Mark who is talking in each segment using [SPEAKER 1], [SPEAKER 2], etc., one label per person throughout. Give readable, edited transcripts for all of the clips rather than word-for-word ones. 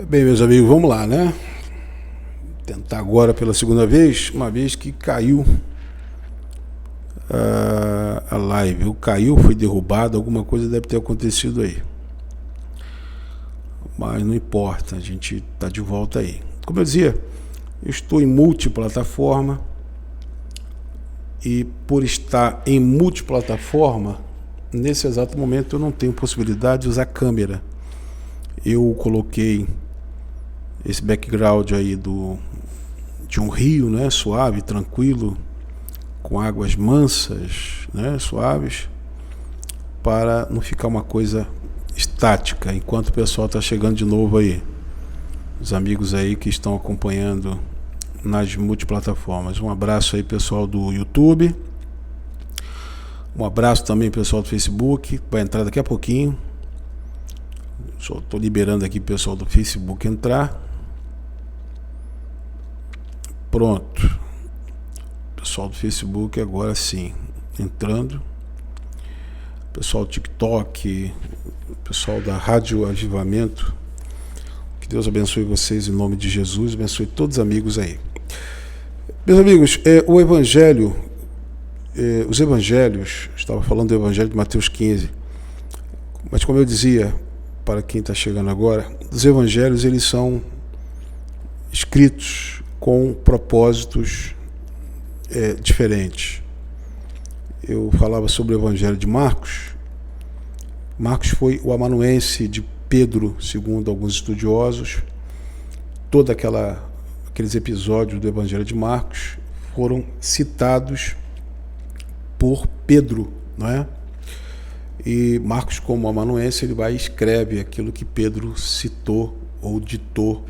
[SPEAKER 1] Bem, meus amigos, vamos lá, né? Tentar agora pela segunda vez, uma vez que caiu a live. Caiu, foi derrubado, alguma coisa deve ter acontecido aí. Mas não importa, a gente está de volta aí. Como eu dizia, eu estou em multiplataforma e por estar em multiplataforma, nesse exato momento eu não tenho possibilidade de usar câmera. Eu coloquei esse background aí de um rio, né, suave, tranquilo, com águas mansas, né, suaves, para não ficar uma coisa estática, enquanto o pessoal está chegando de novo aí, os amigos aí que estão acompanhando nas multiplataformas. Um abraço aí, pessoal do YouTube, um abraço também, pessoal do Facebook, vai entrar daqui a pouquinho. Só estou liberando aqui o pessoal do Facebook entrar. Pronto. Pessoal do Facebook agora sim entrando. Pessoal do TikTok, pessoal da Rádio Avivamento. Que Deus abençoe vocês em nome de Jesus, abençoe todos os amigos aí. Meus amigos, o Evangelho, os Evangelhos, estava falando do Evangelho de Mateus 15, mas como eu dizia, para quem está chegando agora, os Evangelhos eles são escritos com propósitos diferentes. Eu falava sobre o Evangelho de Marcos. Marcos foi o amanuense de Pedro, segundo alguns estudiosos. Todos aqueles episódios do Evangelho de Marcos foram citados por Pedro, não é? E Marcos, como amanuense, ele vai e escreve aquilo que Pedro citou ou ditou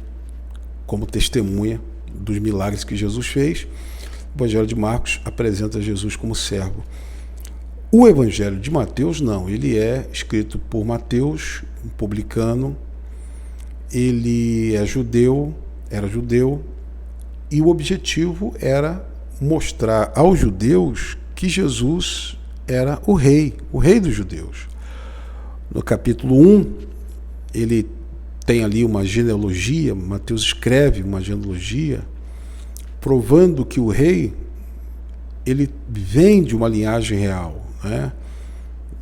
[SPEAKER 1] como testemunha dos milagres que Jesus fez. O Evangelho de Marcos apresenta Jesus como servo. O Evangelho de Mateus não, ele é escrito por Mateus, um publicano. Ele era judeu, e o objetivo era mostrar aos judeus que Jesus era o rei dos judeus. No capítulo 1, ele tem ali uma genealogia, Mateus escreve uma genealogia, provando que o rei, ele vem de uma linhagem real, né?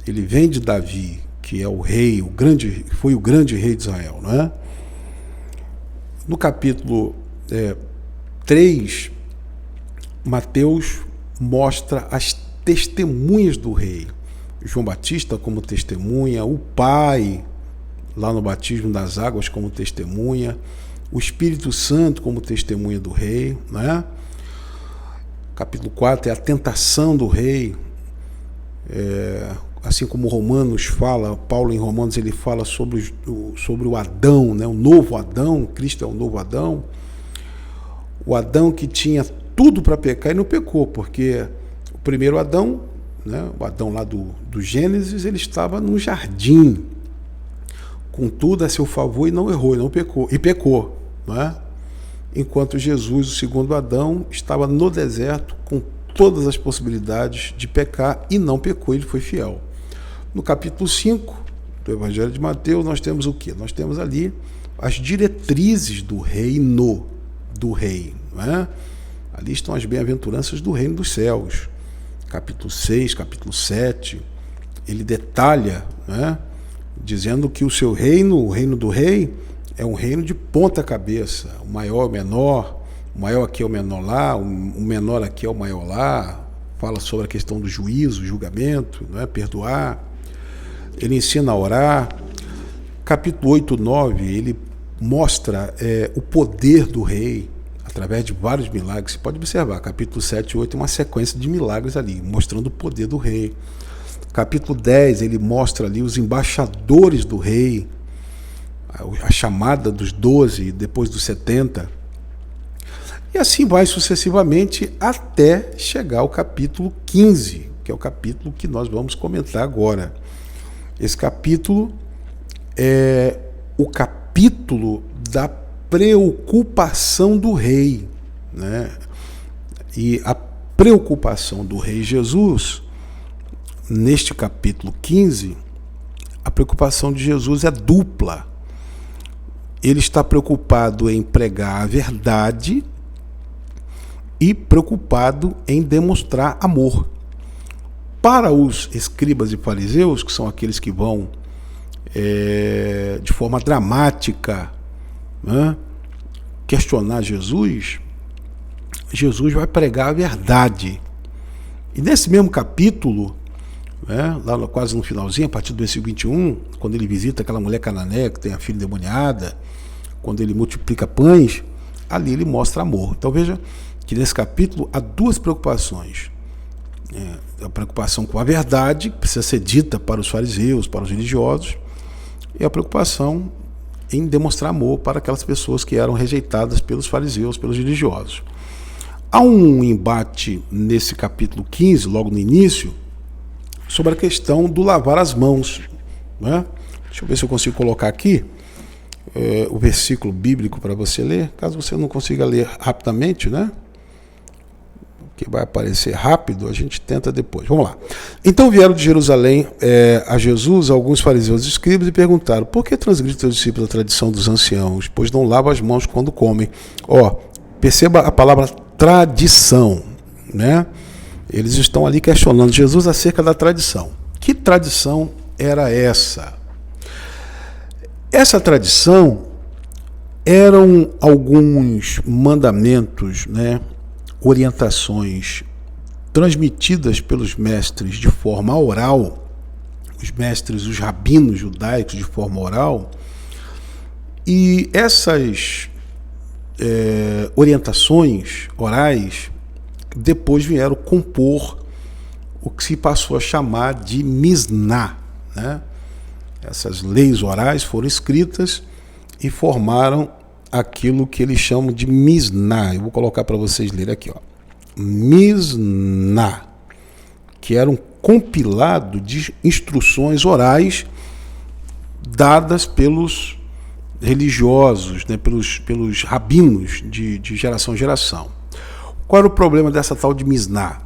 [SPEAKER 1] Ele vem de Davi, que é o rei, foi o grande rei de Israel, né? No capítulo 3, Mateus mostra as testemunhas do rei. João Batista como testemunha, o pai lá no batismo das águas como testemunha, o Espírito Santo como testemunha do rei, né? Capítulo 4 é a tentação do rei, assim como Romanos fala, Paulo em Romanos ele fala sobre o Adão, né? O novo Adão, Cristo é o novo Adão, o Adão que tinha tudo para pecar e não pecou, porque o primeiro Adão, né? O Adão lá do Gênesis, ele estava no jardim, com tudo a seu favor e não errou, e não pecou, e pecou, não é? Enquanto Jesus, o segundo Adão, estava no deserto com todas as possibilidades de pecar e não pecou, ele foi fiel. No capítulo 5 do Evangelho de Mateus, nós temos o quê? Nós temos ali as diretrizes do reino do rei, não é? Ali estão as bem-aventuranças do reino dos céus. Capítulo 6, capítulo 7, ele detalha, né, dizendo que o seu reino, o reino do rei, é um reino de ponta cabeça, o maior, o menor, o maior aqui é o menor lá, o menor aqui é o maior lá, fala sobre a questão do juízo, julgamento, né, perdoar, ele ensina a orar. Capítulo 8, 9, ele mostra o poder do rei, através de vários milagres. Você pode observar, capítulo 7 e 8 é uma sequência de milagres ali, mostrando o poder do rei. Capítulo 10, ele mostra ali os embaixadores do rei, a chamada dos 12, depois dos 70. E assim vai sucessivamente até chegar ao capítulo 15, que é o capítulo que nós vamos comentar agora. Esse capítulo é o capítulo da preocupação do rei, né? E a preocupação do rei Jesus, neste capítulo 15, a preocupação de Jesus é dupla. ele está preocupado em pregar a verdade e preocupado em demonstrar amor. Para os escribas e fariseus, que são aqueles que vão de forma dramática, né, questionar Jesus, Jesus vai pregar a verdade. E nesse mesmo capítulo, né, lá quase no finalzinho, a partir do versículo 21, quando ele visita aquela mulher cananeia que tem a filha endemoniada, quando ele multiplica pães, ali ele mostra amor. Então veja que nesse capítulo há duas preocupações. A preocupação com a verdade, que precisa ser dita para os fariseus, para os religiosos, e a preocupação em demonstrar amor para aquelas pessoas que eram rejeitadas pelos fariseus, pelos religiosos. Há um embate nesse capítulo 15, logo no início, sobre a questão do lavar as mãos, né? Deixa eu ver se eu consigo colocar aqui o versículo bíblico para você ler, caso você não consiga ler rapidamente, né? Que vai aparecer rápido, a gente tenta depois. Vamos lá. Então vieram de Jerusalém a Jesus alguns fariseus e escribas e perguntaram: por que transgride teus discípulos a tradição dos anciãos, pois não lavam as mãos quando comem? Perceba a palavra tradição, né? Eles estão ali questionando Jesus acerca da tradição. Que tradição era essa? Essa tradição eram alguns mandamentos, né, orientações transmitidas pelos mestres de forma oral, os mestres, os rabinos judaicos de forma oral, e essas orientações orais depois vieram compor o que se passou a chamar de Misná, né? Essas leis orais foram escritas e formaram aquilo que eles chamam de Misná. Eu vou colocar para vocês lerem aqui, Misná, que era um compilado de instruções orais dadas pelos religiosos, né, pelos rabinos de geração em geração. Qual era o problema dessa tal de Misná?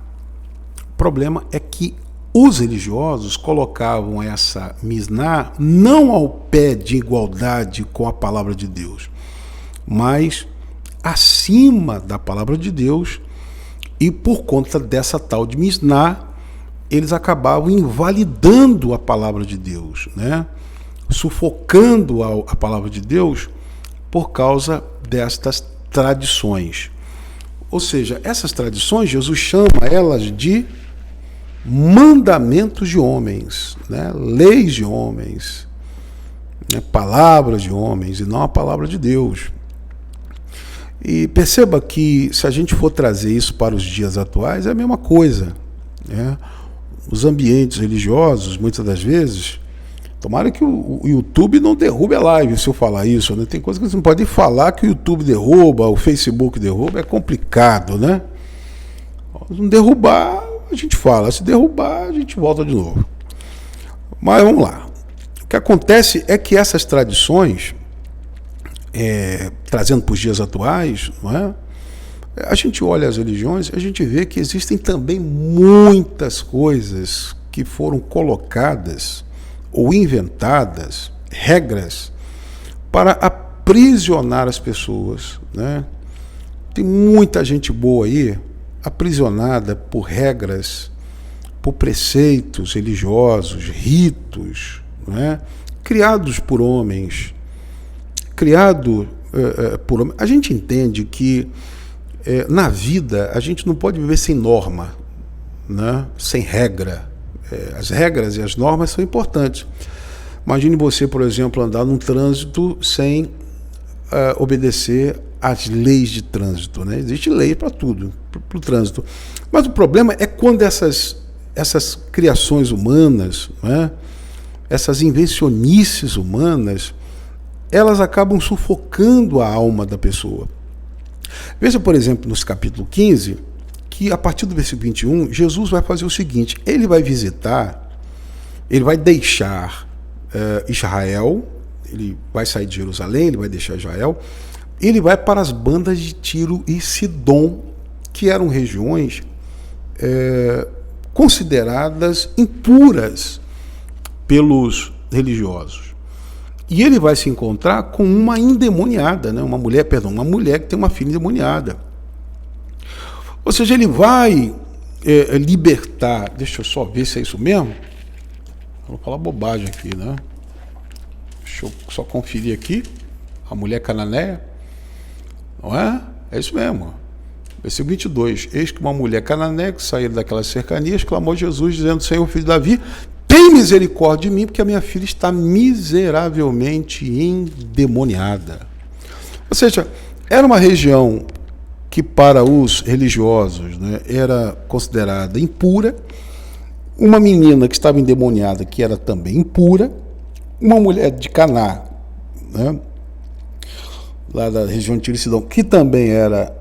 [SPEAKER 1] O problema é que os religiosos colocavam essa Misná não ao pé de igualdade com a palavra de Deus, mas acima da palavra de Deus, e por conta dessa tal de Misná, eles acabavam invalidando a palavra de Deus, né? Sufocando a palavra de Deus por causa destas tradições. Ou seja, essas tradições, Jesus chama elas de mandamentos de homens, né? Leis de homens, né? Palavras de homens, e não a palavra de Deus. E perceba que, se a gente for trazer isso para os dias atuais, é a mesma coisa, né? Os ambientes religiosos, muitas das vezes, tomara que o YouTube não derrube a live se eu falar isso, né? Tem coisa que você não pode falar que o YouTube derruba, o Facebook derruba, é complicado, né? Se não derrubar, a gente fala, se derrubar, a gente volta de novo. Mas vamos lá. O que acontece é que essas tradições, trazendo para os dias atuais, não é? A gente olha as religiões, a gente vê que existem também muitas coisas que foram colocadas ou inventadas, regras, para aprisionar as pessoas, né? Tem muita gente boa aí aprisionada por regras, por preceitos religiosos, ritos, né? Criados por homens, por homens. A gente entende que na vida a gente não pode viver sem norma, né? Sem regra. As regras e as normas são importantes. Imagine você, por exemplo, andar num trânsito sem obedecer às leis de trânsito, né? Existe lei para tudo, para o trânsito. Mas o problema é quando essas criações humanas, né? Essas invencionices humanas, elas acabam sufocando a alma da pessoa. Veja, por exemplo, no capítulo 15, que a partir do versículo 21, Jesus vai fazer o seguinte: ele vai visitar, ele vai deixar Israel, ele vai sair de Jerusalém, ele vai deixar Israel, ele vai para as bandas de Tiro e Sidom, que eram regiões consideradas impuras pelos religiosos. E ele vai se encontrar com uma endemoniada, né? Uma mulher que tem uma filha endemoniada. Ou seja, ele vai libertar. Deixa eu só ver se é isso mesmo. Vou falar bobagem aqui, né? Deixa eu só conferir aqui. A mulher cananeia. Não é? É isso mesmo. Versículo 22. Eis que uma mulher cananeia que saiu daquelas cercanias clamou a Jesus, dizendo: Senhor, filho de Davi, tem misericórdia de mim, porque a minha filha está miseravelmente endemoniada. Ou seja, era uma região que para os religiosos, né, era considerada impura, uma menina que estava endemoniada, que era também impura, uma mulher de Caná, né, lá da região de Tiro e Sidom, que também era,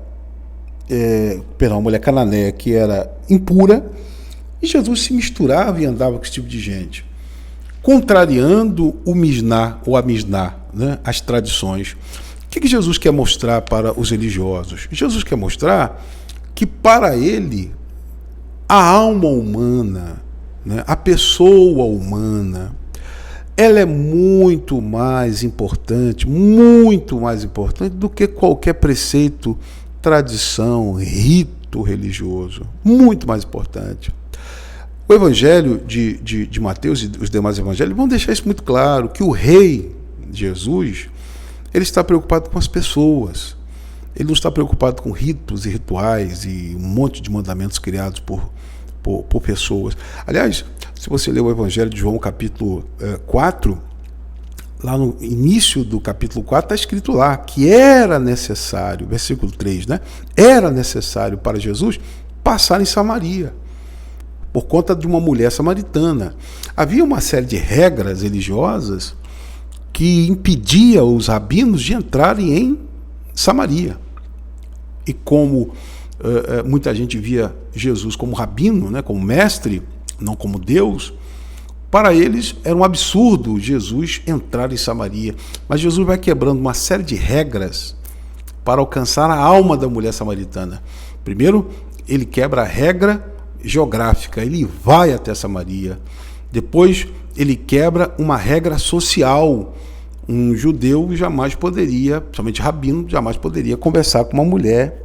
[SPEAKER 1] uma mulher cananeia, que era impura, e Jesus se misturava e andava com esse tipo de gente, contrariando o Misná, ou a Misná, né, as tradições. O que Jesus quer mostrar para os religiosos? Jesus quer mostrar que para ele a alma humana, né, a pessoa humana, ela é muito mais importante do que qualquer preceito, tradição, rito religioso. Muito mais importante. O evangelho de Mateus e os demais evangelhos vão deixar isso muito claro, que o rei Jesus, ele está preocupado com as pessoas. Ele não está preocupado com ritos e rituais e um monte de mandamentos criados por pessoas. Aliás, se você ler o Evangelho de João, capítulo 4, lá no início do capítulo 4, está escrito lá que era necessário, versículo 3, né? Era necessário para Jesus passar em Samaria, por conta de uma mulher samaritana. Havia uma série de regras religiosas que impedia os rabinos de entrarem em Samaria. E como muita gente via Jesus como rabino, né, como mestre, não como Deus, para eles era um absurdo Jesus entrar em Samaria. Mas Jesus vai quebrando uma série de regras para alcançar a alma da mulher samaritana. Primeiro, ele quebra a regra geográfica, ele vai até Samaria. Depois, ele quebra uma regra social. Um judeu jamais poderia, principalmente rabino, jamais poderia conversar com uma mulher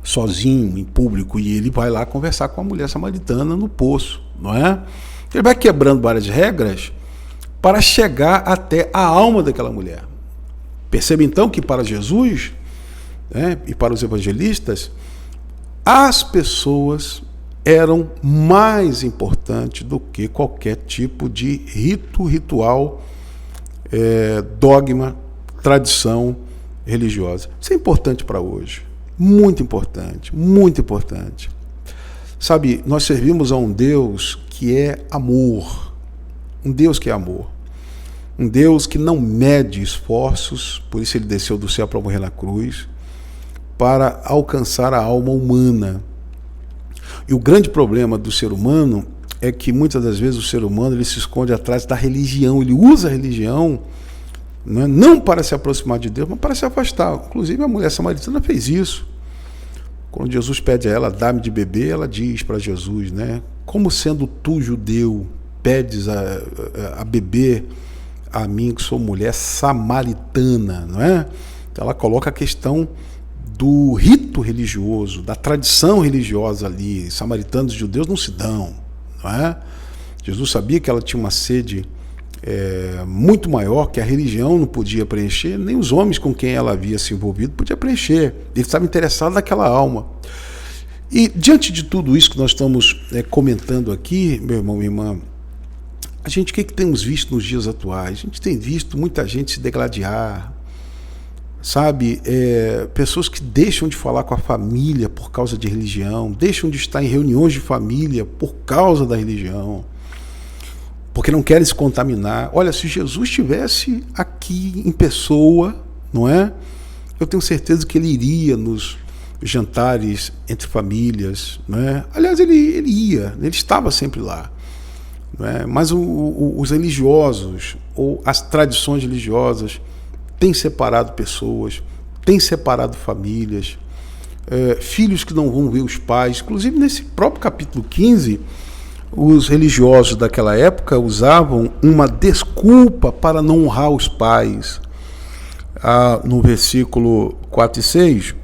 [SPEAKER 1] sozinho, em público, e ele vai lá conversar com a mulher samaritana no poço, não é? Ele vai quebrando várias regras para chegar até a alma daquela mulher. Perceba então que para Jesus, né, e para os evangelistas, as pessoas eram mais importantes do que qualquer tipo de ritual, dogma, tradição religiosa. Isso é importante para hoje. Muito importante, muito importante. Sabe, nós servimos a um Deus que é amor. Um Deus que é amor. Um Deus que não mede esforços, por isso ele desceu do céu para morrer na cruz, para alcançar a alma humana. E o grande problema do ser humano é que muitas das vezes o ser humano ele se esconde atrás da religião, ele usa a religião, né, não para se aproximar de Deus, mas para se afastar. Inclusive a mulher samaritana fez isso. Quando Jesus pede a ela, dá-me de beber, ela diz para Jesus, né, como sendo tu judeu, pedes a beber a mim que sou mulher samaritana, não é? Então ela coloca a questão do rito religioso, da tradição religiosa ali. Samaritanos e judeus não se dão, não é? Jesus sabia que ela tinha uma sede muito maior, que a religião não podia preencher, nem os homens com quem ela havia se envolvido podia preencher. Ele estava interessado naquela alma. E diante de tudo isso que nós estamos comentando aqui, meu irmão e irmã, a gente, o que temos visto nos dias atuais? A gente tem visto muita gente se degladiar, sabe? Pessoas que deixam de falar com a família por causa de religião, deixam de estar em reuniões de família por causa da religião, porque não querem se contaminar. Olha, se Jesus estivesse aqui em pessoa, não é? Eu tenho certeza que ele iria nos jantares entre famílias, não é? Aliás, ele ia, ele estava sempre lá. Não é? Mas os religiosos, ou as tradições religiosas, têm separado pessoas, têm separado famílias, filhos que não vão ver os pais. Inclusive, nesse próprio capítulo 15, os religiosos daquela época usavam uma desculpa para não honrar os pais. No versículo 4 e 6,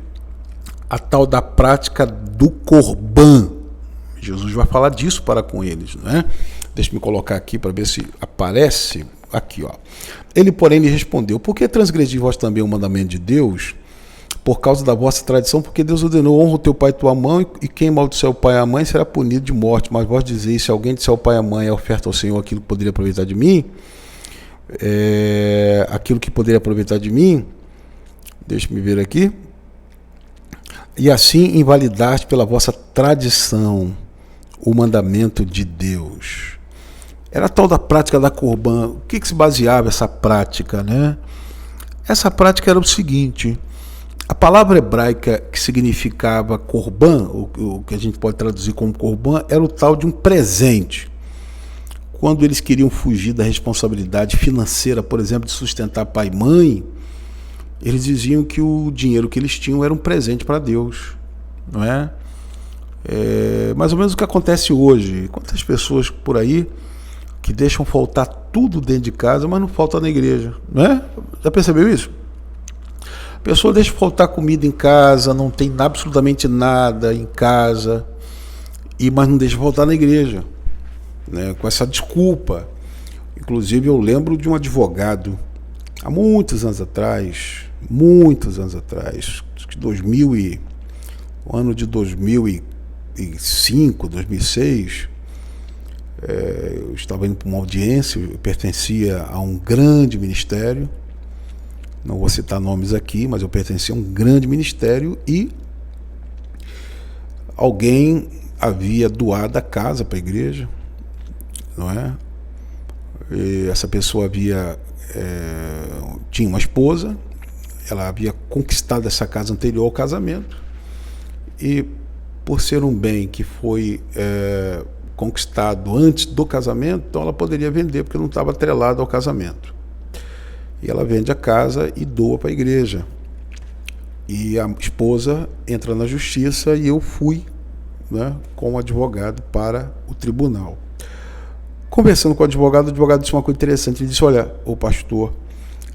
[SPEAKER 1] a tal da prática do corbã. Jesus vai falar disso para com eles, né? Deixa eu colocar aqui para ver se aparece. Aqui, ó. Ele, porém, lhe respondeu: por que transgredir vós também o mandamento de Deus? Por causa da vossa tradição, porque Deus ordenou: honra o teu pai e tua mãe, e quem maldisser o pai e a mãe será punido de morte. Mas vós dizeis: se alguém disser ao pai e à mãe, é oferta ao Senhor aquilo que poderia aproveitar de mim, deixa-me ver aqui, e assim invalidaste pela vossa tradição o mandamento de Deus. Era a tal da prática da corbã. O que se baseava essa prática, né? Essa prática era o seguinte: a palavra hebraica que significava corbã, o que a gente pode traduzir como corbã, era o tal de um presente. Quando eles queriam fugir da responsabilidade financeira, por exemplo, de sustentar pai e mãe, eles diziam que o dinheiro que eles tinham era um presente para Deus, não é? É mais ou menos o que acontece hoje. Quantas pessoas por aí que deixam faltar tudo dentro de casa, mas não falta na igreja, não é? Já percebeu isso? A pessoa deixa faltar comida em casa, não tem absolutamente nada em casa, mas não deixa faltar na igreja, né? Com essa desculpa. Inclusive eu lembro de um advogado há muitos anos atrás, acho que ano de 2005, 2006, eu estava indo para uma audiência, eu pertencia a um grande ministério, não vou citar nomes aqui, mas eu pertencia a um grande ministério, e alguém havia doado a casa para a igreja, não é? E essa pessoa tinha uma esposa, ela havia conquistado essa casa anterior ao casamento, e por ser um bem que foi conquistado antes do casamento, então ela poderia vender, porque não estava atrelado ao casamento. E ela vende a casa e doa para a igreja. E a esposa entra na justiça, e eu fui, né, com o advogado para o tribunal. Conversando com o advogado disse uma coisa interessante. Ele disse: olha, o pastor,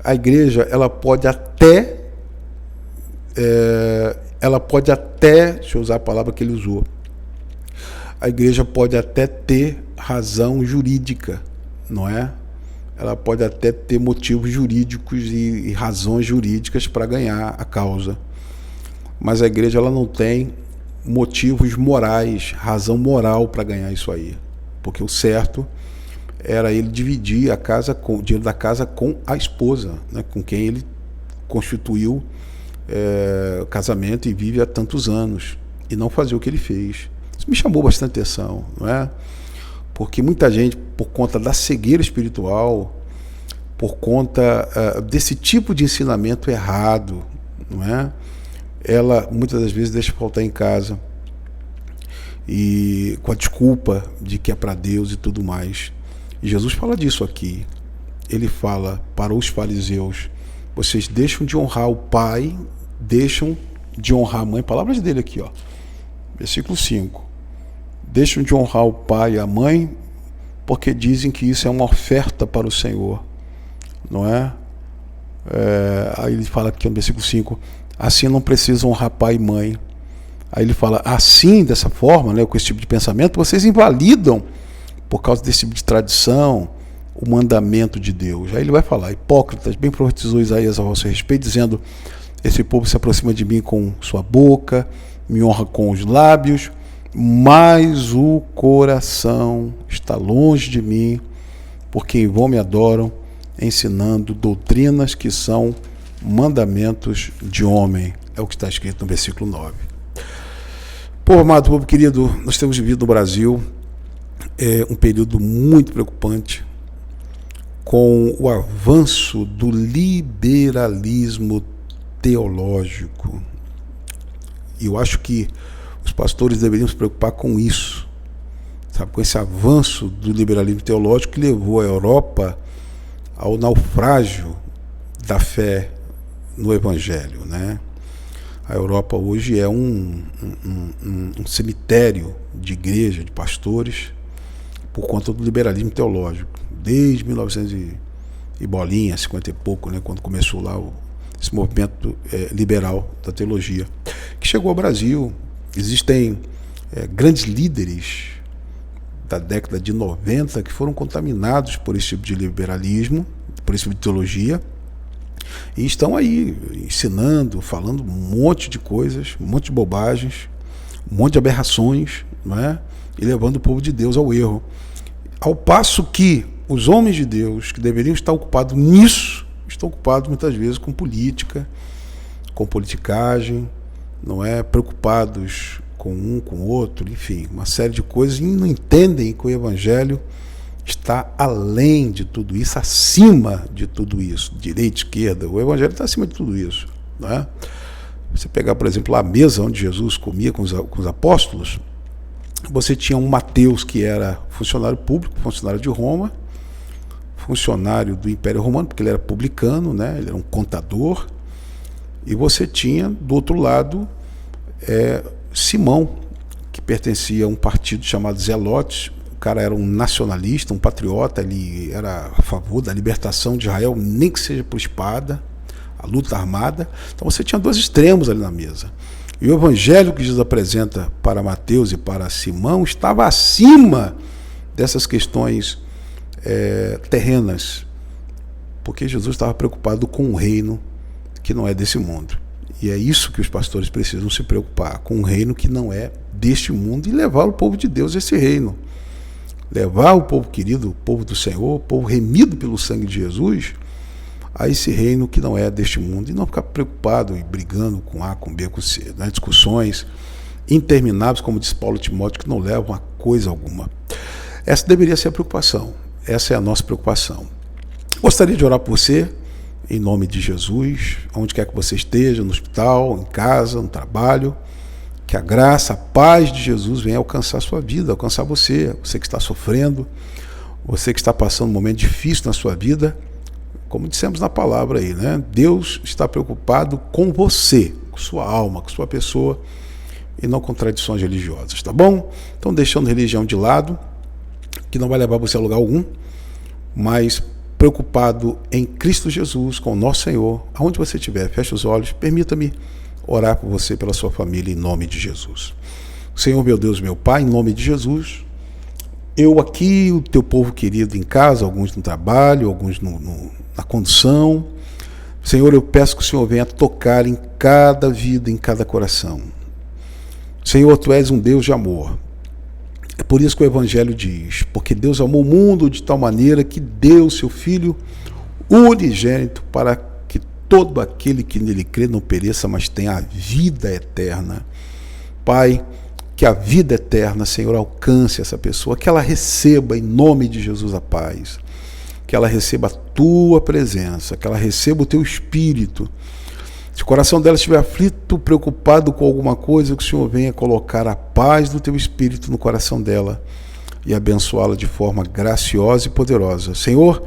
[SPEAKER 1] a igreja ela pode até, deixa eu usar a palavra que ele usou, a igreja pode até ter razão jurídica, não é? Ela pode até ter motivos jurídicos e razões jurídicas para ganhar a causa, mas a igreja ela não tem motivos morais, razão moral para ganhar isso aí, porque o certo era ele dividir a casa, o dinheiro da casa com a esposa, né, com quem ele constituiu o casamento e vive há tantos anos, e não fazer o que ele fez. Isso me chamou bastante atenção, não é? Porque muita gente, por conta da cegueira espiritual, por conta desse tipo de ensinamento errado, não é? Ela muitas das vezes deixa faltar em casa, e com a desculpa de que é para Deus e tudo mais. E Jesus fala disso aqui. Ele fala para os fariseus: vocês deixam de honrar o pai, deixam de honrar a mãe. Palavras dele aqui, ó. Versículo 5. Deixam de honrar o pai e a mãe, porque dizem que isso é uma oferta para o Senhor, não é? Aí ele fala aqui no versículo 5: assim não precisam honrar pai e mãe. Aí ele fala: assim, dessa forma, né, com esse tipo de pensamento, vocês invalidam, por causa desse tipo de tradição, o mandamento de Deus. Aí ele vai falar: hipócritas, bem profetizou Isaías a vosso respeito, dizendo: esse povo se aproxima de mim com sua boca, me honra com os lábios, mas o coração está longe de mim, porque em vão me adoram, ensinando doutrinas que são mandamentos de homem. É o que está escrito no versículo 9. Povo amado, povo querido, nós temos vivido no Brasil um período muito preocupante, com o avanço do liberalismo teológico. E eu acho que os pastores deveriam se preocupar com isso, sabe, com esse avanço do liberalismo teológico que levou a Europa ao naufrágio da fé no Evangelho, né? A Europa hoje é um cemitério de igreja, de pastores, por conta do liberalismo teológico, desde 1900 e bolinha, 50 e pouco, né, quando começou lá esse movimento liberal da teologia, que chegou ao Brasil. Existem grandes líderes da década de 90 que foram contaminados por esse tipo de liberalismo, por esse tipo de teologia, e estão aí ensinando, falando um monte de coisas, um monte de bobagens, um monte de aberrações, não é? E levando o povo de Deus ao erro. Ao passo que os homens de Deus, que deveriam estar ocupados nisso, estão ocupados muitas vezes com política, com politicagem, não é? Preocupados com um, com o outro, enfim, uma série de coisas, e não entendem que o Evangelho está além de tudo isso, acima de tudo isso, direita, esquerda, o Evangelho está acima de tudo isso, não é? Você pegar, por exemplo, a mesa onde Jesus comia com os apóstolos, você tinha um Mateus que era funcionário público, funcionário de Roma, funcionário do Império Romano, porque ele era publicano, né? Ele era um contador, e você tinha, do outro lado, Simão, que pertencia a um partido chamado Zelotes. O cara era um nacionalista, um patriota, ele era a favor da libertação de Israel, nem que seja por espada, a luta armada. Então você tinha dois extremos ali na mesa. E o evangelho que Jesus apresenta para Mateus e para Simão estava acima dessas questões terrenas, porque Jesus estava preocupado com um reino que não é desse mundo. E é isso que os pastores precisam se preocupar, com um reino que não é deste mundo, e levar o povo de Deus a esse reino. Levar o povo querido, o povo do Senhor, o povo remido pelo sangue de Jesus, a esse reino que não é deste mundo, e não ficar preocupado e brigando com A, com B, com C, né? Discussões intermináveis, como diz Paulo a Timóteo, que não levam a coisa alguma. Essa deveria ser a preocupação, essa é a nossa preocupação. Gostaria de orar por você, em nome de Jesus, onde quer que você esteja, no hospital, em casa, no trabalho, que a graça, a paz de Jesus venha alcançar a sua vida, alcançar você, você que está sofrendo, você que está passando um momento difícil na sua vida. Como dissemos na palavra aí, né? Deus está preocupado com você, com sua alma, com sua pessoa, e não com tradições religiosas, tá bom? Então, deixando a religião de lado, que não vai levar você a lugar algum, mas preocupado em Cristo Jesus, com o nosso Senhor, aonde você estiver, feche os olhos, permita-me orar por você, pela sua família, em nome de Jesus. Senhor, meu Deus, meu Pai, em nome de Jesus, eu aqui, o teu povo querido em casa, alguns no trabalho, alguns na condução, Senhor, eu peço que o Senhor venha tocar em cada vida, em cada coração. Senhor, tu és um Deus de amor. É por isso que o Evangelho diz, porque Deus amou o mundo de tal maneira que deu seu Filho unigênito para que todo aquele que nele crê não pereça, mas tenha a vida eterna. Pai, que a vida eterna, Senhor, alcance essa pessoa, que ela receba em nome de Jesus a paz, que ela receba a tua presença, que ela receba o teu Espírito. Se o coração dela estiver aflito, preocupado com alguma coisa, que o Senhor venha colocar a paz do teu Espírito no coração dela e abençoá-la de forma graciosa e poderosa. Senhor,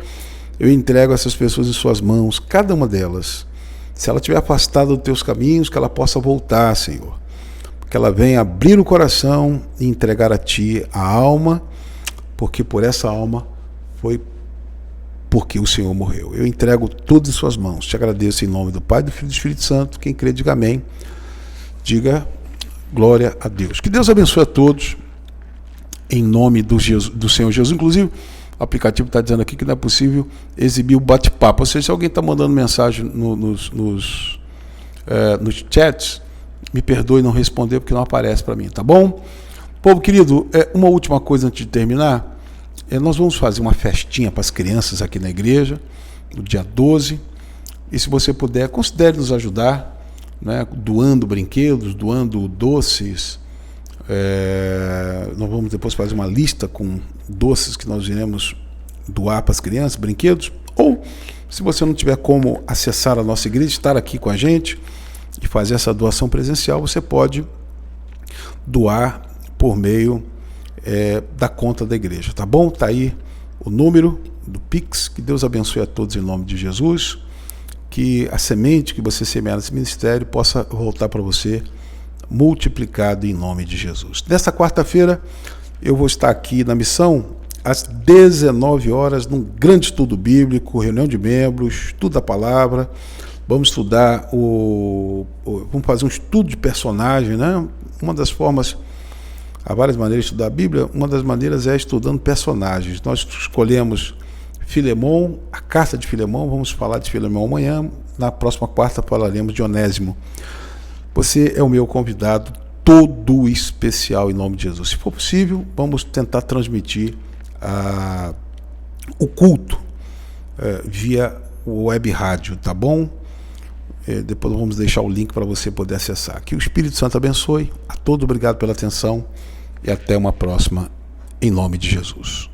[SPEAKER 1] eu entrego essas pessoas em suas mãos, cada uma delas. Se ela estiver afastada dos teus caminhos, que ela possa voltar, Senhor. Que ela venha abrir o coração e entregar a ti a alma, porque por essa alma foi porque o Senhor morreu. Eu entrego tudo em suas mãos. Te agradeço em nome do Pai, do Filho e do Espírito Santo. Quem crê, diga amém. Diga glória a Deus. Que Deus abençoe a todos em nome do Senhor Jesus. Inclusive, o aplicativo está dizendo aqui que não é possível exibir o bate-papo. Ou seja, se alguém está mandando mensagem nos chats, me perdoe não responder porque não aparece para mim, tá bom? Povo querido, uma última coisa antes de terminar. Nós vamos fazer uma festinha para as crianças aqui na igreja, no dia 12, e se você puder, considere nos ajudar, né, doando brinquedos, doando doces. Nós vamos depois fazer uma lista com doces que nós iremos doar para as crianças, brinquedos, ou se você não tiver como acessar a nossa igreja, estar aqui com a gente e fazer essa doação presencial, você pode doar por meio da conta da igreja, tá bom? Tá aí o número do Pix. Que Deus abençoe a todos em nome de Jesus, que a semente que você semear nesse ministério possa voltar para você multiplicado em nome de Jesus. Nesta quarta-feira eu vou estar aqui na missão às 19 horas, num grande estudo bíblico, reunião de membros, estudo da palavra. Vamos estudar vamos fazer um estudo de personagem, né? Uma das formas, há várias maneiras de estudar a Bíblia, uma das maneiras é estudando personagens. Nós escolhemos Filemão, a carta de Filemão, vamos falar de Filemão amanhã, na próxima quarta falaremos de Onésimo. Você é o meu convidado todo especial em nome de Jesus. Se for possível, vamos tentar transmitir o culto via web rádio, tá bom? Depois vamos deixar o link para você poder acessar. Que o Espírito Santo abençoe. A todos, obrigado pela atenção e até uma próxima, em nome de Jesus.